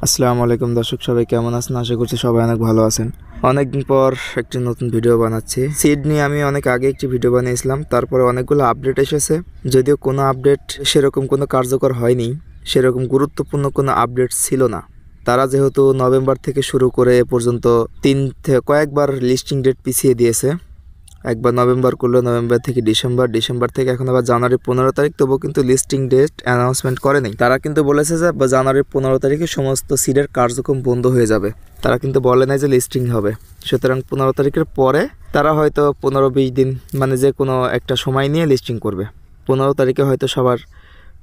আসসালামু আলাইকুম দর্শক, সবাই কেমন আছেন? আশা করছি সবাই অনেক ভালো আছেন। অনেকদিন পর একটি নতুন ভিডিও বানাচ্ছি। সিড নিয়ে আমি অনেক আগে একটি ভিডিও বানিয়েছিলাম, তারপরে অনেকগুলো আপডেট এসেছে। যদিও কোনো আপডেট সেরকম কোনো কার্যকর হয়নি, সেরকম গুরুত্বপূর্ণ কোনো আপডেট ছিল না। তারা যেহেতু নভেম্বর থেকে শুরু করে এ পর্যন্ত কয়েকবার লিস্টিং ডেট পিছিয়ে দিয়েছে। একবার নভেম্বর করলো, নভেম্বর থেকে ডিসেম্বর থেকে এখন আবার জানুয়ারি 15 তারিখ, তবুও কিন্তু লিস্টিং ডেট অ্যানাউন্সমেন্ট করেনি। তারা কিন্তু বলেছে যে জানুয়ারি 15 তারিখে সমস্ত সিডের কার্যক্রম বন্ধ হয়ে যাবে। তারা কিন্তু বলে নাই যে লিস্টিং হবে। সুতরাং 15 তারিখের পরে তারা হয়তো 15-20 দিন মানে যে কোনো একটা সময় নিয়ে লিস্টিং করবে। 15 তারিখে হয়তো সবার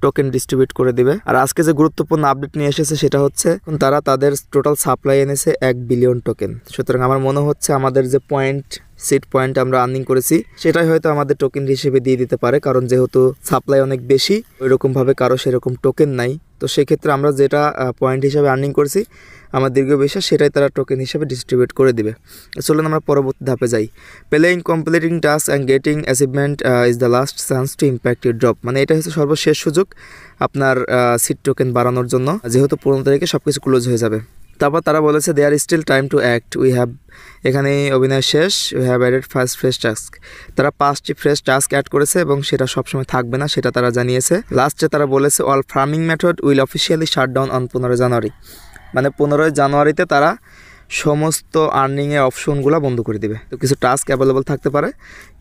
টোকেন ডিস্ট্রিবিউট করে দিবে। আর আজকে যে গুরুত্বপূর্ণ আপডেট নিয়ে এসেছে সেটা হচ্ছে তারা তাদের টোটাল সাপ্লাই এনেছে 1 বিলিয়ন টোকেন। সুতরাং আমার মনে হচ্ছে আমাদের যে সিড পয়েন্ট আমরা আর্নিং করেছি সেটাই হয়তো আমাদের টোকেন হিসেবে দিয়ে দিতে পারে, কারণ যেহেতু সাপ্লাই অনেক বেশি, ওইরকমভাবে কারো সেরকম টোকেন নাই। তো সেক্ষেত্রে আমরা যেটা পয়েন্ট হিসাবে আর্নিং করেছি আমার দীর্ঘ বিশ্বাস সেটাই তারা টোকেন হিসেবে ডিস্ট্রিবিউট করে দিবে। চলুন আমরা পরবর্তী ধাপে যাই। Playing, completing task and getting achievement is the last chance to impact your drop. মানে এটা হচ্ছে সর্বশেষ সুযোগ আপনার সিড টোকেন বাড়ানোর জন্য, যেহেতু 15 তারিখে সব কিছু ক্লোজ হয়ে যাবে। তারপর তারা বলেছে দেয়ার স্টিল টাইম টু অ্যাক্ট, এখানে অভিনয় শেষ, we have added first fresh task. তারা 5টি ফ্রেশ টাস্ক অ্যাড করেছে এবং সেটা সবসময় থাকবে না, সেটা তারা জানিয়েছে। লাস্টে তারা বলেছে all farming method will officially shut down on 15 জানুয়ারি। মানে 15 জানুয়ারিতে তারা সমস্ত আর্নিংয়ের অপশনগুলো বন্ধ করে দেবে। তো কিছু টাস্ক অ্যাভেলেবল থাকতে পারে,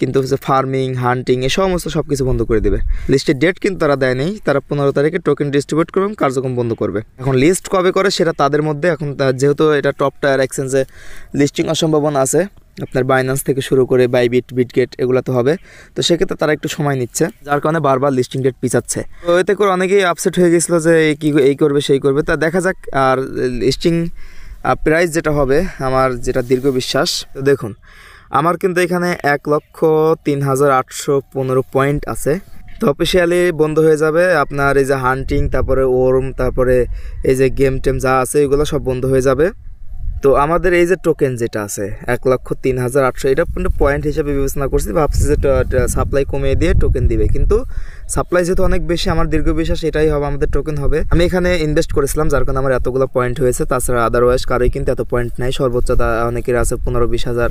কিন্তু হচ্ছে ফার্মিং, হান্টিং এ সমস্ত সব কিছু বন্ধ করে দেবে। লিস্টের ডেট কিন্তু তারা দেয়নি। তারা 15 তারিখে টোকেন ডিস্ট্রিবিউট করবে, কার্যক্রম বন্ধ করবে। এখন লিস্ট কবে করে সেটা তাদের মধ্যে। এখন যেহেতু এটা টপ টায়ার এক্সচেঞ্জে লিস্টিং সম্ভাবনা আছে, আপনার বাইন্যান্স থেকে শুরু করে বাইবিট, বিটগেট এগুলো তো হবে। তো সেক্ষেত্রে তারা একটু সময় নিচ্ছে, যার কারণে বারবার লিস্টিং ডেট পিছাচ্ছে। তো এতে করে অনেকেই আপসেট হয়ে গেছিলো যে এই করবে সেই করবে। তা দেখা যাক। আর লিস্টিং প্রাইস যেটা হবে আমার যেটা দীর্ঘ বিশ্বাস, তো দেখুন আমার কিন্তু এখানে 1,03,815 পয়েন্ট আছে। তো অফিসিয়ালি বন্ধ হয়ে যাবে আপনার এই যে হান্টিং, তারপরে ওর্ম, তারপরে এই যে গেম টেম যা আছে এগুলো সব বন্ধ হয়ে যাবে। তো আমাদের এই যে টোকেন যেটা আছে 1,03,800, এটা কিন্তু পয়েন্ট হিসাবে বিবেচনা করছি, ভাবছি যে সাপ্লাই কমিয়ে দিয়ে টোকেন দিবে, কিন্তু সাপ্লাই যেহেতু অনেক বেশি, আমার দীর্ঘ বিশ্বাস এটাই হবে, আমাদের টোকেন হবে। আমি এখানে ইনভেস্ট করেছিলাম, যার কারণে আমার এতগুলো পয়েন্ট হয়েছে। তাছাড়া আদারওয়াইজ কারোই কিন্তু এত পয়েন্ট নাই। সর্বোচ্চ অনেকের আছে 15-20 হাজার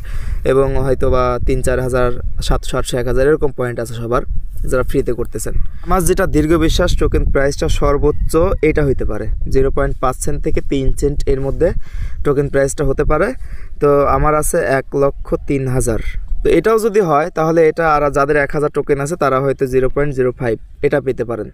এবং হয়তো বা 3-4 হাজার, 700-800, 1,000 এরকম পয়েন্ট আছে সবার, যারা ফ্রিতে করতেছেন। আমার যেটা দীর্ঘ বিশ্বাস টোকেন প্রাইসটা সর্বোচ্চ এটা হইতে পারে 0.5 সেন্ট থেকে 3 সেন্ট এর মধ্যে টোকেন প্রাইসটা হতে পারে। তো আমার আছে 1,03,000। তো এটাও যদি হয় তাহলে এটা আর যাদের 1,000 টোকেন আছে তারা হয়তো 0.05 এটা পেতে পারেন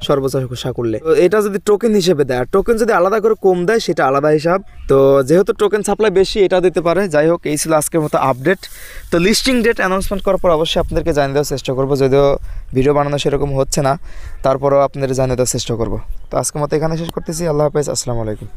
সর্বোচ্চ আশা করলে। তো এটা যদি টোকেন হিসেবে দেয়, আর টোকেন যদি আলাদা করে কম দেয় সেটা আলাদা হিসাব। তো যেহেতু টোকেন সাপ্লাই বেশি এটা দিতে পারে। যাই হোক, এই ছিল আজকের মতো আপডেট। তো লিস্টিং ডেট অ্যানাউন্সমেন্ট করার পর অবশ্যই আপনাদেরকে জানিয়ে দেওয়ার চেষ্টা করবো, যদিও ভিডিও বানানো সেরকম হচ্ছে না, তারপরেও আপনাদের জানিয়ে দেওয়ার চেষ্টা করবো। তো আজকের মতো এখানে শেষ করতেছি। আল্লাহ হাফেজ, আসসালামু আলাইকুম।